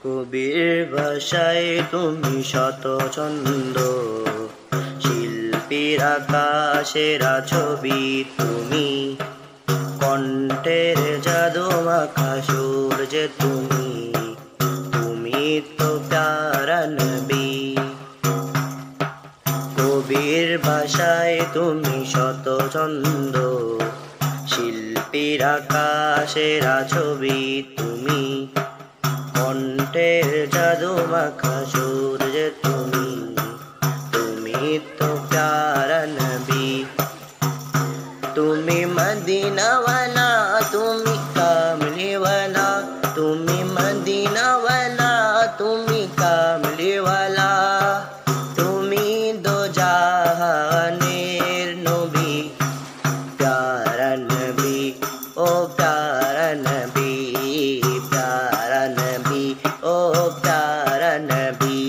কবির ভাষায় তুমি শত ছন্দ, শিল্পীর আকাশেরা ছবি তুমি, কণ্ঠের জাদু মাখা সুর যে তুমি, তুমি তো প্যারা নবী। কবির ভাষায় তুমি শত ছন্দ, শিল্পীর আকাশেরা ছবি তুমি, কণ্ঠের জাদু মাখা সুর যে তুমি, তুমি তো প্যারা নবী। তুমি মদিনাওয়ালা, তুমি কামলিওয়ালা, তুমি মদিনাওয়ালা, তুমি কামলিওয়ালা, তুমি দো জাহানের নবী, প্যারা নবী, ও প্যারা নবী, প্যারা নবী, ও প্যারা নবী।